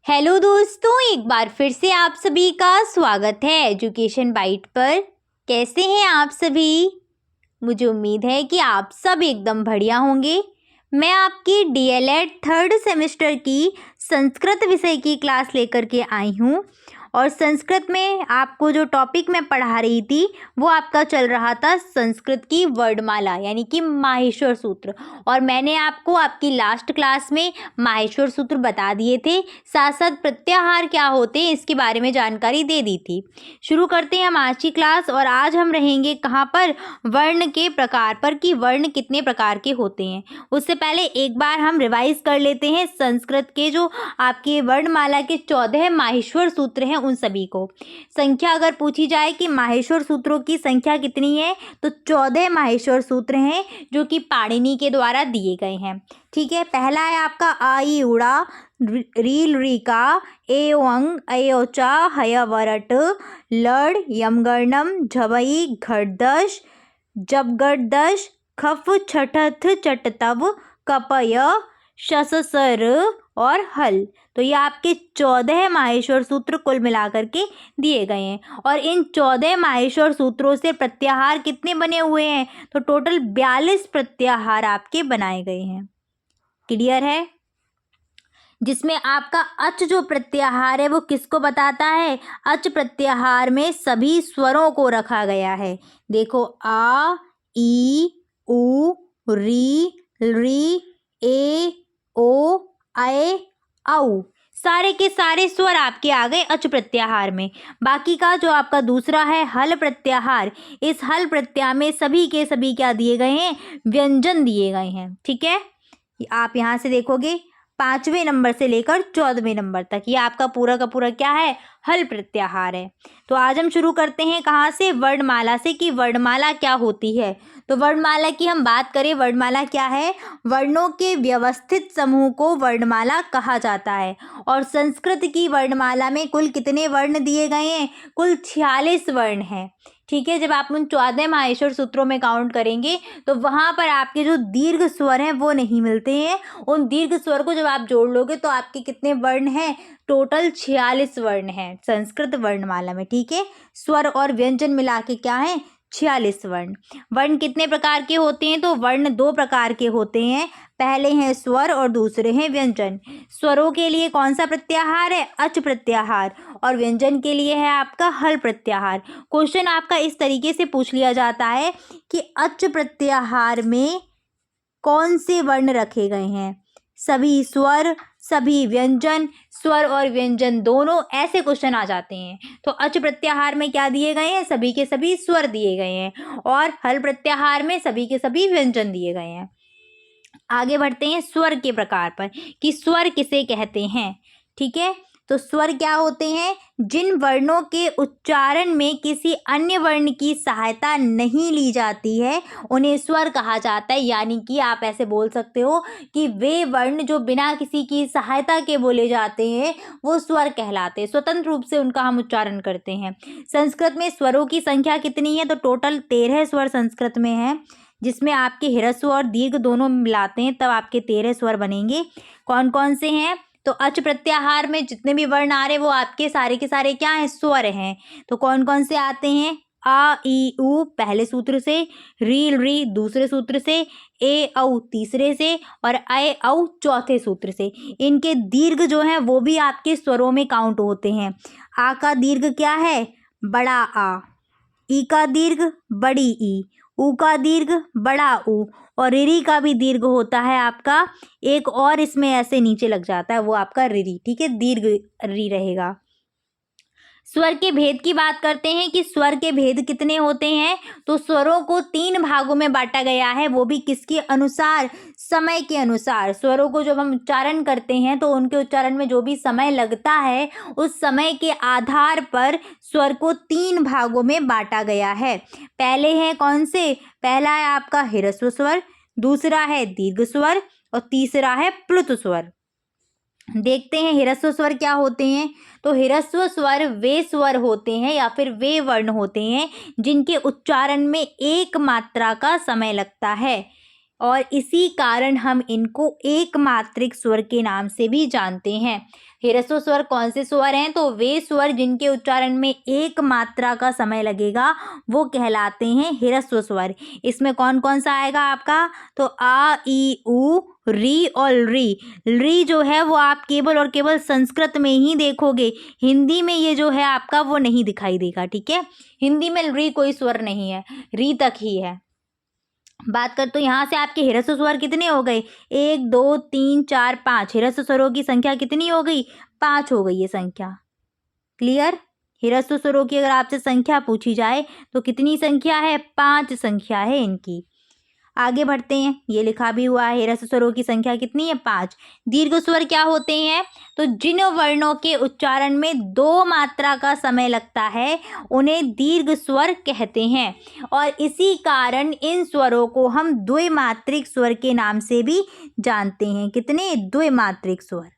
Hello दोस्तों, एक बार फिर से आप सभी का स्वागत है एजुकेशन बाइट पर। कैसे हैं आप सभी? मुझे उम्मीद है कि आप सब एकदम बढ़िया होंगे। मैं आपकी डीएलएड थर्ड सेमेस्टर की संस्कृत विषय की क्लास लेकर के आई हूँ और संस्कृत में आपको जो टॉपिक मैं पढ़ा रही थी वो आपका चल रहा था संस्कृत की वर्णमाला यानी कि माहेश्वर सूत्र। और मैंने आपको आपकी लास्ट क्लास में माहेश्वर सूत्र बता दिए थे, साथ साथ प्रत्याहार क्या होते हैं इसके बारे में जानकारी दे दी थी। शुरू करते हैं हम आज की क्लास। और आज हम रहेंगे कहाँ पर? वर्ण के प्रकार पर, कि वर्ण कितने प्रकार के होते हैं। उससे पहले एक बार हम रिवाइज कर लेते हैं संस्कृत के जो आपके वर्णमाला के 14 माहेश्वर सूत्र हैं उन सभी को। संख्या अगर पूछी जाए कि माहेश्वर सूत्रों की संख्या कितनी है, तो 14 माहेश्वर सूत्र हैं जो कि पाणिनि के द्वारा दिए गए हैं। ठीक है, पहला है आपका आ ई उड़ा, रील रीका, ए अंग, अयोचा, हयवरट, लड़, यमगर्णम, झवई, घटदश, जबगटदश, खफ, छठथ, चटतव, कपय, शससर और हल। तो ये आपके 14 माहेश्वर सूत्र कुल मिलाकर के दिए गए हैं। और इन 14 माहेश्वर सूत्रों से प्रत्याहार कितने बने हुए हैं? तो टोटल 42 प्रत्याहार आपके बनाए गए हैं। क्लियर है? जिसमें आपका अच जो प्रत्याहार है वो किसको बताता है? अच प्रत्याहार में सभी स्वरों को रखा गया है। देखो, आ, ई, उ, री, ए, ओ, ऐ, औ, सारे के सारे स्वर आपके आ गए अच प्रत्याहार में। बाकी का जो आपका दूसरा है हल प्रत्याहार, इस हल प्रत्याहार में सभी के सभी क्या दिए गए हैं? व्यंजन दिए गए हैं। ठीक है, आप यहाँ से देखोगे 5वें नंबर से लेकर 14वें नंबर तक ये आपका पूरा का पूरा क्या है? हल प्रत्याहार है। तो आज हम शुरू करते हैं कहाँ से? वर्णमाला से, कि वर्णमाला क्या होती है। तो वर्णमाला की हम बात करें, वर्णमाला क्या है? वर्णों के व्यवस्थित समूह को वर्णमाला कहा जाता है। और संस्कृत की वर्णमाला में कुल कितने वर्ण दिए गए हैं? कुल 46 वर्ण हैं। ठीक है, जब आप उन 14 माहेश्वर सूत्रों में काउंट करेंगे तो वहाँ पर आपके जो दीर्घ स्वर हैं वो नहीं मिलते हैं। उन दीर्घ स्वर को जब आप जोड़ लोगे तो आपके कितने वर्ण हैं? टोटल 46 वर्ण हैं संस्कृत वर्णमाला में। ठीक है, स्वर और व्यंजन मिला के क्या है? 46 वर्ण। वर्ण कितने प्रकार के होते हैं? तो वर्ण 2 प्रकार के होते हैं। पहले हैं स्वर और दूसरे हैं व्यंजन। स्वरों के लिए कौन सा प्रत्याहार है? अच प्रत्याहार। और व्यंजन के लिए है आपका हल प्रत्याहार। क्वेश्चन आपका इस तरीके से पूछ लिया जाता है कि अच प्रत्याहार में कौन से वर्ण रखे गए हैं? सभी स्वर, सभी व्यंजन, स्वर और व्यंजन दोनों, ऐसे क्वेश्चन आ जाते हैं। तो अच प्रत्याहार में क्या दिए गए हैं? सभी के सभी स्वर दिए गए हैं। और हल प्रत्याहार में सभी के सभी व्यंजन दिए गए हैं। आगे बढ़ते हैं स्वर के प्रकार पर, कि स्वर किसे कहते हैं। ठीक है, तो स्वर क्या होते हैं? जिन वर्णों के उच्चारण में किसी अन्य वर्ण की सहायता नहीं ली जाती है उन्हें स्वर कहा जाता है। यानी कि आप ऐसे बोल सकते हो कि वे वर्ण जो बिना किसी की सहायता के बोले जाते हैं वो स्वर कहलाते हैं, स्वतंत्र रूप से उनका हम उच्चारण करते हैं। संस्कृत में स्वरों की संख्या कितनी है? तो टोटल 13 स्वर संस्कृत में है, जिसमें आपके ह्रस्व और दीर्घ दोनों मिलाते हैं तब आपके 13 स्वर बनेंगे। कौन कौन से हैं? तो अच प्रत्याहार में जितने भी वर्ण आ रहे वो आपके सारे के सारे क्या हैं? स्वर हैं। तो कौन कौन से आते हैं? आ ई उ पहले सूत्र से, रील री दूसरे सूत्र से, ए औ तीसरे से और ऐ औ चौथे सूत्र से। इनके दीर्घ जो हैं वो भी आपके स्वरों में काउंट होते हैं। आ का दीर्घ क्या है? बड़ा आ। ई का दीर्घ बड़ी ई। ऊ का दीर्घ बड़ा ऊ। और रिरी का भी दीर्घ होता है आपका एक और, इसमें ऐसे नीचे लग जाता है, वो आपका रिरी। ठीक है, दीर्घ री रहेगा। स्वर के भेद की बात करते हैं कि स्वर के भेद कितने होते हैं। तो स्वरों को 3 भागों में बांटा गया है, वो भी किसके अनुसार? समय के अनुसार। स्वरों को जब हम उच्चारण करते हैं तो उनके उच्चारण में जो भी समय लगता है उस समय के आधार पर स्वर को 3 भागों में बांटा गया है। पहले है कौन से? पहला है आपका ह्रस्व स्वर, दूसरा है दीर्घ स्वर और तीसरा है प्लुत स्वर। देखते हैं ह्रस्व स्वर क्या होते हैं। तो ह्रस्व स्वर वे स्वर होते हैं या फिर वे वर्ण होते हैं जिनके उच्चारण में एक मात्रा का समय लगता है। और इसी कारण हम इनको एकमात्रिक स्वर के नाम से भी जानते हैं। ह्रस्व स्वर कौन से स्वर हैं? तो वे स्वर जिनके उच्चारण में एक मात्रा का समय लगेगा वो कहलाते हैं ह्रस्व स्वर। इसमें कौन कौन सा आएगा आपका? तो आ, ई, उ, री और री। री जो है वो आप केवल और केवल संस्कृत में ही देखोगे, हिंदी में ये जो है आपका वो नहीं दिखाई देगा। ठीक है, हिंदी में री कोई स्वर नहीं है, री तक ही है। बात कर तो यहाँ से आपके ह्रस्व स्वर कितने हो गए? 1 2 3 4 5। ह्रस्व स्वरों की संख्या कितनी हो गई? 5 हो गई ये संख्या। क्लियर? ह्रस्व स्वरों की अगर आपसे संख्या पूछी जाए तो कितनी संख्या है? 5 संख्या है इनकी। आगे बढ़ते हैं, ये लिखा भी हुआ है ह्रस्व स्वरों की संख्या कितनी है? 5। दीर्घ स्वर क्या होते हैं? तो जिन वर्णों के उच्चारण में 2 मात्रा का समय लगता है उन्हें दीर्घ स्वर कहते हैं, और इसी कारण इन स्वरों को हम द्विमात्रिक स्वर के नाम से भी जानते हैं। कितने? द्विमात्रिक स्वर।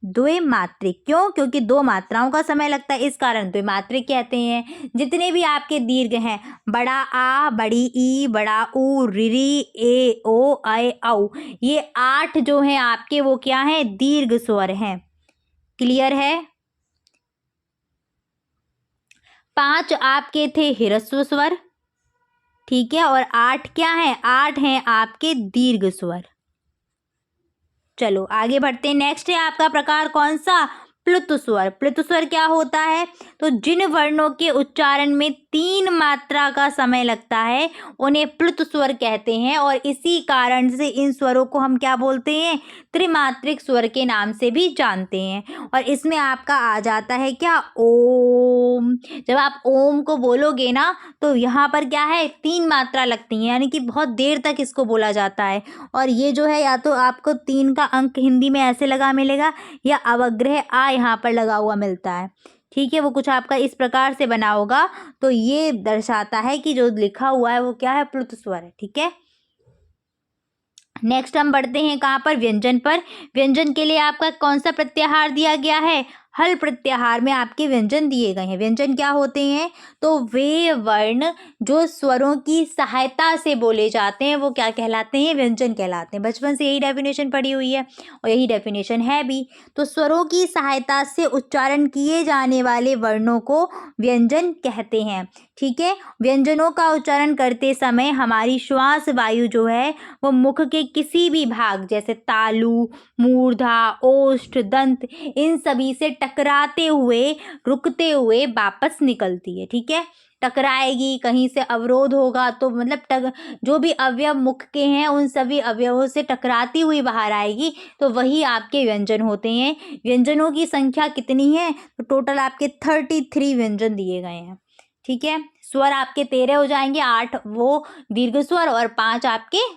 द्विमात्रिक क्यों? क्योंकि 2 मात्राओं का समय लगता है, इस कारण द्विमात्रिक कहते हैं। जितने भी आपके दीर्घ हैं, बड़ा आ, बड़ी ई, बड़ा ऊ, री, ए, ओ, ऐ, औ, ये 8 जो हैं आपके वो क्या हैं? दीर्घ स्वर हैं। क्लियर है? 5 आपके थे ह्रस्व स्वर, ठीक है, और 8 क्या है? 8 हैं आपके दीर्घ स्वर। चलो आगे बढ़ते हैं। नेक्स्ट है आपका प्रकार कौन सा? प्लुत स्वर। प्लुत स्वर क्या होता है? तो जिन वर्णों के उच्चारण में 3 मात्रा का समय लगता है उन्हें प्लुत स्वर कहते हैं, और इसी कारण से इन स्वरों को हम क्या बोलते हैं? त्रिमात्रिक स्वर के नाम से भी जानते हैं। और इसमें आपका आ जाता है क्या? ओम। जब आप ओम को बोलोगे ना तो यहाँ पर क्या है? 3 मात्रा लगती है, यानी कि बहुत देर तक इसको बोला जाता है। और ये जो है या तो आपको 3 का अंक हिंदी में ऐसे लगा मिलेगा, या अवग्रह आ यहाँ पर लगा हुआ मिलता है। ठीक है, वो कुछ आपका इस प्रकार से बना होगा, तो ये दर्शाता है कि जो लिखा हुआ है वो क्या है? प्लुत स्वर है। ठीक है, नेक्स्ट हम बढ़ते हैं कहाँ पर? व्यंजन पर। व्यंजन के लिए आपका कौन सा प्रत्याहार दिया गया है? हल प्रत्याहार में आपके व्यंजन दिए गए हैं। व्यंजन क्या होते हैं? तो वे वर्ण जो स्वरों की सहायता से बोले जाते हैं वो क्या कहलाते हैं? व्यंजन कहलाते हैं। बचपन से यही डेफिनेशन पढ़ी हुई है और यही डेफिनेशन है भी। तो स्वरों की सहायता से उच्चारण किए जाने वाले वर्णों को व्यंजन कहते हैं। ठीक है, व्यंजनों का उच्चारण करते समय हमारी श्वास वायु जो है वो मुख के किसी भी भाग जैसे तालु, मूर्धा, ओष्ठ, दंत, इन सभी से टकराते हुए, रुकते हुए वापस निकलती है। ठीक है, टकराएगी, कहीं से अवरोध होगा तो मतलब जो भी अवयव मुख के हैं उन सभी अवयवों से टकराती हुई बाहर आएगी, तो वही आपके व्यंजन होते हैं। व्यंजनों की संख्या कितनी है? तो टोटल आपके 33 व्यंजन दिए गए हैं। ठीक है, स्वर आपके 13 हो जाएंगे, 8 वो दीर्घ स्वर और 5 आपके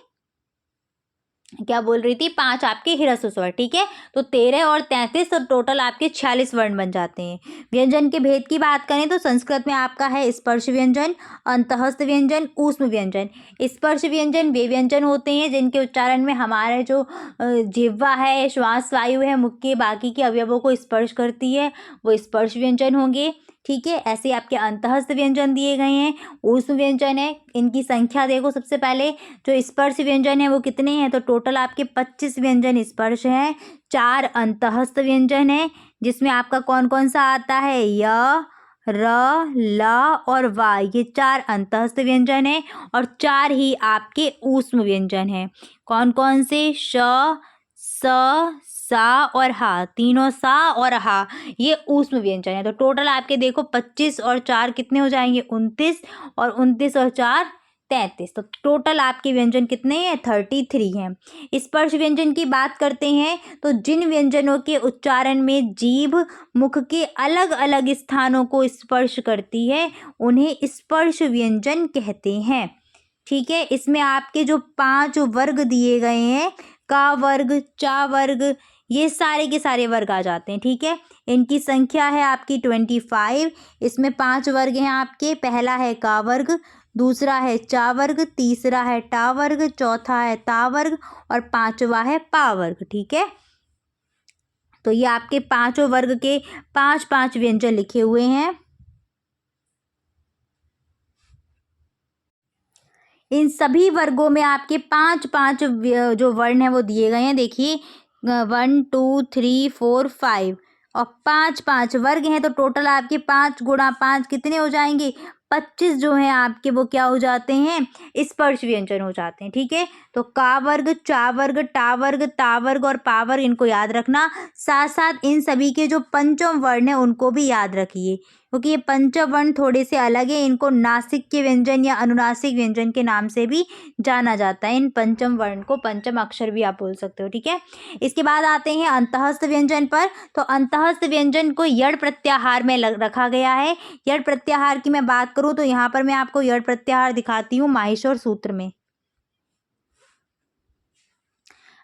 क्या बोल रही थी? 5 आपके ह्रस्व स्वर। ठीक है, तो 13 और 33 तो टोटल आपके 46 वर्ण बन जाते हैं। व्यंजन के भेद की बात करें तो संस्कृत में आपका है स्पर्श व्यंजन, अंतःस्थ व्यंजन, ऊष्म व्यंजन। स्पर्श व्यंजन वे व्यंजन होते हैं जिनके उच्चारण में हमारे जो जिह्वा है, श्वास वायु है, मुख के बाकी के अवयवों को स्पर्श करती है, वो स्पर्श व्यंजन होंगे। ठीक है, ऐसे आपके अंतःस्थ व्यंजन दिए गए हैं। ऊष्म व्यंजन है, इनकी संख्या देखो। सबसे पहले जो स्पर्श व्यंजन है वो कितने हैं? तो टोटल आपके 25 व्यंजन स्पर्श हैं, 4 अंतःस्थ व्यंजन है, जिसमें आपका कौन कौन सा आता है? य, र, ल और वा, ये 4 अंतःस्थ व्यंजन है, और 4 ही आपके ऊष्म व्यंजन हैं। कौन कौन से? श, स, सा और हा, तीनों सा और हा ये ऊष्म व्यंजन है। तो टोटल आपके देखो 25 और 4 कितने हो जाएंगे? 29, और 29 और 4 33। तो टोटल आपके व्यंजन कितने हैं? 33 हैं। स्पर्श व्यंजन की बात करते हैं तो जिन व्यंजनों के उच्चारण में जीभ मुख के अलग अलग स्थानों को स्पर्श करती है उन्हें स्पर्श व्यंजन कहते हैं। ठीक है, इसमें आपके जो 5 वर्ग दिए गए हैं, का वर्ग, चा वर्ग, ये सारे के सारे वर्ग आ जाते हैं। ठीक है, इनकी संख्या है आपकी 25। इसमें 5 वर्ग हैं आपके। पहला है का वर्ग, दूसरा है चा वर्ग, तीसरा है टा वर्ग, चौथा है ता वर्ग और 5वां है पा वर्ग। ठीक है, तो ये आपके 5 वर्ग के 5 व्यंजन लिखे हुए हैं। इन सभी वर्गों में आपके 5-5 जो वर्ण हैं वो दिए गए हैं। देखिए 1 2 3 4 5 और 5-5 वर्ग हैं, तो टोटल आपके 5 गुणा 5 कितने हो जाएंगे? 25 जो हैं आपके वो क्या हो जाते हैं? स्पर्श व्यंजन हो जाते हैं। ठीक है, तो का वर्ग, चा वर्ग, टा वर्ग, ता वर्ग और पा वर्ग इनको याद रखना। साथ साथ इन सभी के जो पंचम वर्ण है उनको भी याद रखिए, क्योंकि ये पंचम वर्ण थोड़े से अलग है। इनको नासिक के व्यंजन या अनुनासिक व्यंजन के नाम से भी जाना जाता है। इन पंचम वर्ण को पंचम अक्षर भी आप बोल सकते हो। ठीक है, इसके बाद आते हैं अंतःस्थ व्यंजन पर। तो अंतःस्थ व्यंजन को यड़ प्रत्याहार में रखा गया है। यड़ प्रत्याहार की मैं बात करूं तो यहाँ पर मैं आपको यड़ प्रत्याहार दिखाती हूँ माहेश्वर सूत्र में।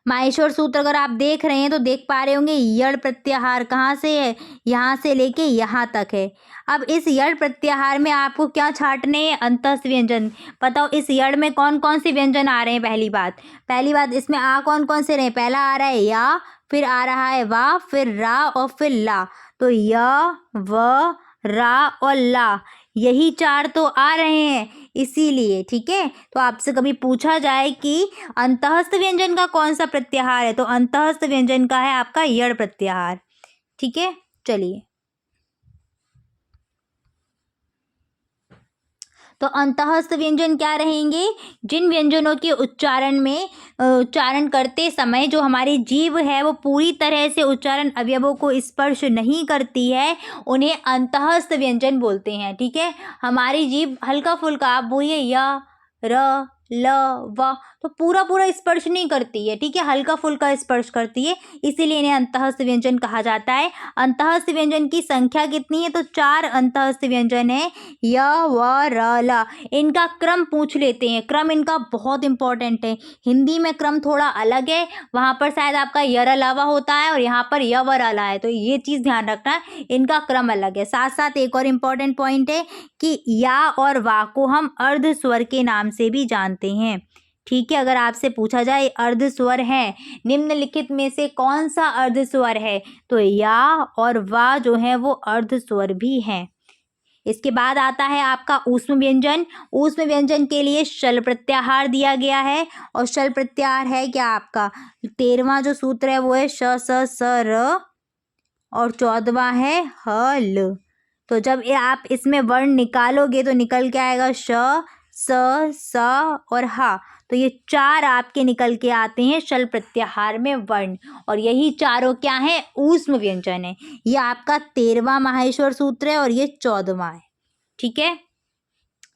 माहेश्वर सूत्र अगर आप देख रहे हैं तो देख पा रहे होंगे यड़ प्रत्याहार कहाँ से है? यहाँ से लेके यहाँ तक है। अब इस यड़ प्रत्याहार में आपको क्या छांटने हैं? अंतःस्थ व्यंजन। बताओ इस यड़ में कौन कौन से व्यंजन आ रहे हैं? पहली बात इसमें आ कौन कौन से रहे? पहला आ रहा है या, फिर आ रहा है वा, फिर रा और फिर ला। तो य, व, रा और ला, यही 4 तो आ रहे हैं इसीलिए। ठीक है, तो आपसे कभी पूछा जाए कि अंतःस्थ व्यंजन का कौन सा प्रत्याहार है, तो अंतःस्थ व्यंजन का है आपका यड़ प्रत्याहार। ठीक है, चलिए, तो अंतःस्थ व्यंजन क्या रहेंगे? जिन व्यंजनों के उच्चारण करते समय जो हमारी जीभ है वो पूरी तरह से उच्चारण अवयवों को स्पर्श नहीं करती है, उन्हें अंतःस्थ व्यंजन बोलते हैं। ठीक है, हमारी जीभ हल्का फुल्का, आप बोलिए य, र, ल, व, तो पूरा स्पर्श नहीं करती है। ठीक है, हल्का फुल्का स्पर्श करती है, इसीलिए इन्हें अंतःस्थ व्यंजन कहा जाता है। अंतःस्थ व्यंजन की संख्या कितनी है? तो 4 अंतःस्थ व्यंजन है, य, व, र, ल। इनका क्रम पूछ लेते हैं, क्रम इनका बहुत इंपॉर्टेंट है। हिंदी में क्रम थोड़ा अलग है, वहाँ पर शायद आपका यर अलावा होता है और यहाँ पर य वर अला है, तो ये चीज़ ध्यान रखना, इनका क्रम अलग है। साथ साथ एक और इम्पॉर्टेंट पॉइंट है कि या और वा को हम अर्ध स्वर के नाम से भी जानते हैं। ठीक है, अगर आपसे पूछा जाए अर्ध स्वर है, निम्नलिखित में से कौन सा अर्ध स्वर है, तो या और वा जो है वो अर्ध स्वर भी हैं। इसके बाद आता है आपका ऊष्म व्यंजन। ऊष्म व्यंजन के लिए शल प्रत्याहार दिया गया है, और शल प्रत्याहार है क्या आपका? 13वां जो सूत्र है वो है श, स, स, र और 14वां है ह, ल। तो जब आप इसमें वर्ण निकालोगे तो निकल के आएगा श, स, स और हा। तो ये 4 आपके निकल के आते हैं शल प्रत्याहार में वर्ण, और यही चारों क्या हैं? ऊष्म व्यंजन है। ये आपका 13वां माहेश्वर सूत्र है और ये 14वां है। ठीक है,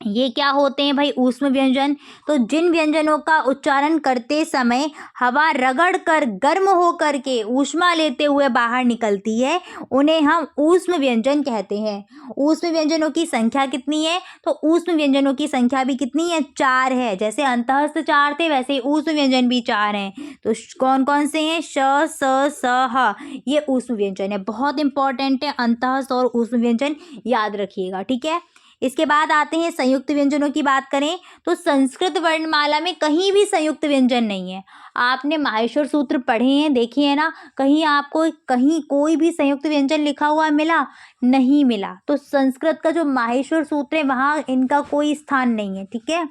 ये क्या होते हैं भाई? ऊष्म व्यंजन। तो जिन व्यंजनों का उच्चारण करते समय हवा रगड़ कर गर्म हो कर के ऊष्मा लेते हुए बाहर निकलती है, उन्हें हम ऊष्म व्यंजन कहते हैं। ऊष्म व्यंजनों की संख्या कितनी है? तो ऊष्म व्यंजनों की संख्या भी कितनी है? 4 है। जैसे अंतःस्थ 4 थे वैसे ही ऊष्म व्यंजन भी 4 हैं। तो कौन कौन से हैं? श, स, ह, ये ऊष्म व्यंजन है। बहुत इंपॉर्टेंट है अंतःस्थ और ऊष्म व्यंजन, याद रखिएगा। ठीक है, इसके बाद आते हैं संयुक्त व्यंजनों की बात करें तो संस्कृत वर्णमाला में कहीं भी संयुक्त व्यंजन नहीं है। आपने माहेश्वर सूत्र पढ़े हैं, देखे हैं ना, कहीं आपको कहीं कोई भी संयुक्त व्यंजन लिखा हुआ मिला? नहीं मिला। तो संस्कृत का जो माहेश्वर सूत्र है वहाँ इनका कोई स्थान नहीं है। ठीक है,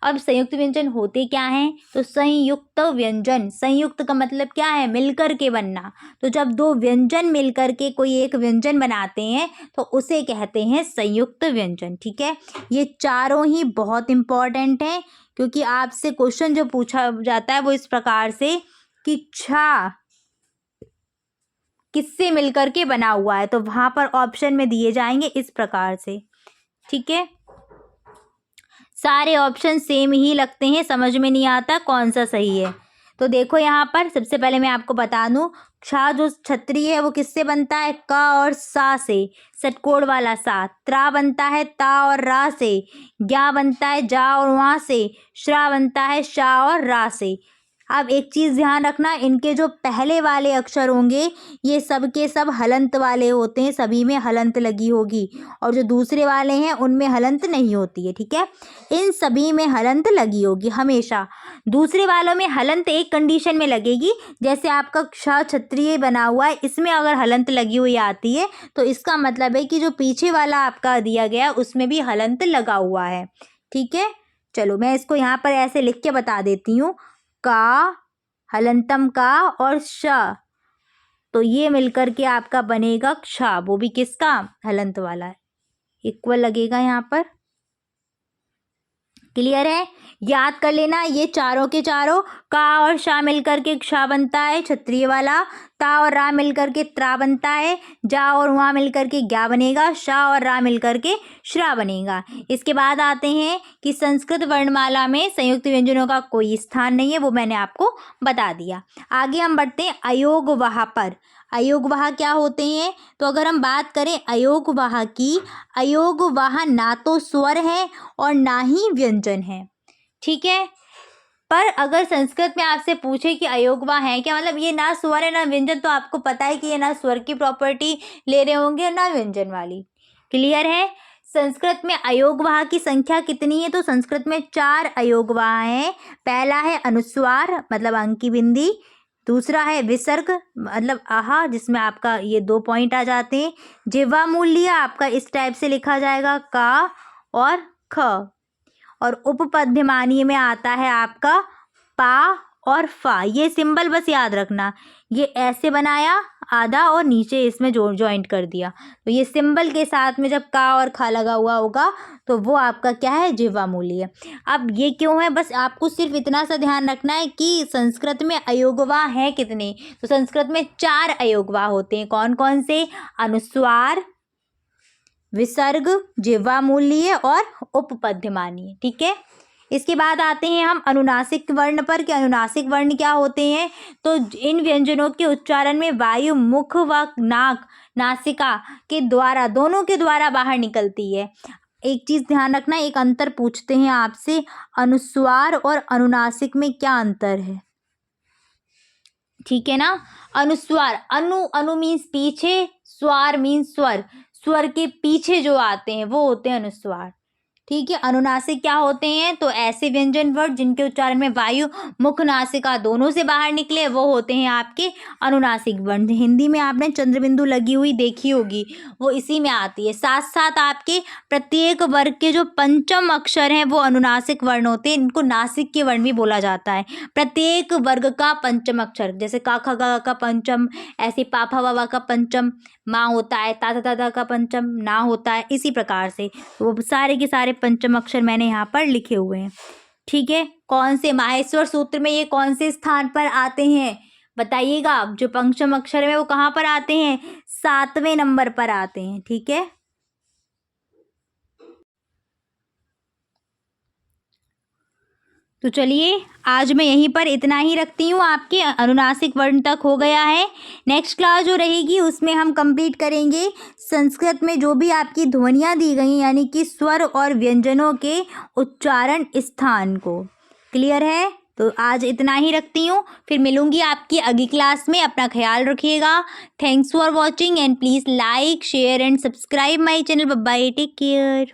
अब संयुक्त व्यंजन होते क्या हैं? तो संयुक्त व्यंजन, संयुक्त का मतलब क्या है? मिलकर के बनना। तो जब 2 व्यंजन मिलकर के कोई एक व्यंजन बनाते हैं तो उसे कहते हैं संयुक्त व्यंजन। ठीक है, ये चारों ही बहुत इंपॉर्टेंट हैं, क्योंकि आपसे क्वेश्चन जो पूछा जाता है वो इस प्रकार से कि छा किससे मिलकर के बना हुआ है, तो वहाँ पर ऑप्शन में दिए जाएंगे इस प्रकार से। ठीक है, सारे ऑप्शन सेम ही लगते हैं, समझ में नहीं आता कौन सा सही है। तो देखो यहाँ पर सबसे पहले मैं आपको बता दूं, क्षा जो छतरी है वो किससे बनता है? क और सा से, षटकोण वाला सा। त्रा बनता है ता और रा से। ज्ञा बनता है जा और वहाँ से। श्रा बनता है शा और रा से। अब एक चीज़ ध्यान रखना, इनके जो पहले वाले अक्षर होंगे ये सब के सब हलंत वाले होते हैं, सभी में हलंत लगी होगी, और जो दूसरे वाले हैं उनमें हलंत नहीं होती है। ठीक है, इन सभी में हलंत लगी होगी हमेशा। दूसरे वालों में हलंत एक कंडीशन में लगेगी, जैसे आपका क्ष क्षत्रिय बना हुआ है, इसमें अगर हलंत लगी हुई आती है तो इसका मतलब है कि जो पीछे वाला आपका दिया गया उसमें भी हलंत लगा हुआ है। ठीक है, चलो मैं इसको यहाँ पर ऐसे लिख के बता देती हूँ, का, हलंतम का और श, तो ये मिलकर के आपका बनेगा क्ष, वो भी किसका, हलंत वाला है, इक्वल लगेगा यहाँ पर। क्लियर है, याद कर लेना, ये चारों के चारों, का और शा मिलकर के क्षा बनता है क्षत्रिय वाला, ता और रा मिलकर के त्रा बनता है, जा और वहाँ मिलकर के ज्ञा बनेगा, शा और रा मिलकर के श्रा बनेगा। इसके बाद आते हैं कि संस्कृत वर्णमाला में संयुक्त व्यंजनों का कोई स्थान नहीं है, वो मैंने आपको बता दिया। आगे हम बढ़ते हैं अयोगवाह पर। अयोगवाह क्या होते हैं, तो अगर हम बात करें अयोगवाह की, अयोगवाह ना तो स्वर है और ना ही व्यंजन है, ठीक है। पर अगर संस्कृत में आपसे पूछे कि अयोगवाह है क्या, मतलब ये ना स्वर है ना व्यंजन, तो आपको पता है कि ये ना स्वर की प्रॉपर्टी ले रहे होंगे ना व्यंजन वाली। क्लियर है। संस्कृत में अयोगवाह की संख्या कितनी है, तो संस्कृत में 4 अयोगवाह हैं। पहला है अनुस्वार मतलब अंकी बिंदी, दूसरा है विसर्ग मतलब आहा, जिसमें आपका ये 2 पॉइंट आ जाते हैं। जिह्वा मूल्य आपका इस टाइप से लिखा जाएगा, का और ख, और उपपद्यमानीय में आता है आपका पा और फा। ये सिंबल बस याद रखना, ये ऐसे बनाया आधा और नीचे इसमें जॉइंट कर दिया, तो ये सिंबल के साथ में जब का और खा लगा हुआ होगा तो वो आपका क्या है, जिह्वा मूल्य। अब ये क्यों है, बस आपको सिर्फ इतना सा ध्यान रखना है कि संस्कृत में अयोगवाह है कितने, तो संस्कृत में 4 अयोगवाह होते हैं। कौन कौन से, अनुस्वार, विसर्ग, जिह्वा मूल्य और उपपद्यमानीय, ठीक है। इसके बाद आते हैं हम अनुनासिक वर्ण पर कि अनुनासिक वर्ण क्या होते हैं, तो इन व्यंजनों के उच्चारण में वायु मुख व नाक, नासिका के द्वारा, दोनों के द्वारा बाहर निकलती है। एक चीज़ ध्यान रखना, एक अंतर पूछते हैं आपसे, अनुस्वार और अनुनासिक में क्या अंतर है, ठीक है ना। अनुस्वार, अनु मीन्स पीछे, स्वार मीन्स स्वर, स्वर के पीछे जो आते हैं वो होते हैं अनुस्वार, ठीक है। अनुनासिक क्या होते हैं, तो ऐसे व्यंजन वर्ड जिनके उच्चारण में वायु मुख नासिका दोनों से बाहर निकले, वो होते हैं आपके अनुनासिक वर्ण। हिंदी में आपने चंद्रबिंदु लगी हुई देखी होगी, वो इसी में आती है। साथ साथ आपके प्रत्येक वर्ग के जो पंचम अक्षर हैं वो अनुनासिक वर्ण होते हैं, इनको नासिक के वर्ण भी बोला जाता है। प्रत्येक वर्ग का पंचम अक्षर, जैसे का ख ग का पंचम, ऐसे पा फा वा का पंचम माँ होता है, ता ता ता का पंचम ना होता है, इसी प्रकार से वो सारे के सारे पंचम अक्षर मैंने यहाँ पर लिखे हुए हैं, ठीक है। कौन से माहेश्वर सूत्र में ये कौन से स्थान पर आते हैं बताइएगा, जो पंचम अक्षर में वो कहाँ पर आते हैं, 7वें नंबर पर आते हैं, ठीक है। तो चलिए आज मैं यहीं पर इतना ही रखती हूँ, आपके अनुनासिक वर्ण तक हो गया है। नेक्स्ट क्लास जो रहेगी उसमें हम कंप्लीट करेंगे संस्कृत में जो भी आपकी ध्वनियाँ दी गई, यानी कि स्वर और व्यंजनों के उच्चारण स्थान को। क्लियर है, तो आज इतना ही रखती हूँ, फिर मिलूंगी आपकी अगली क्लास में। अपना ख्याल रखिएगा। Thanks for watching and please like share and subscribe my channel. Bye bye, take care.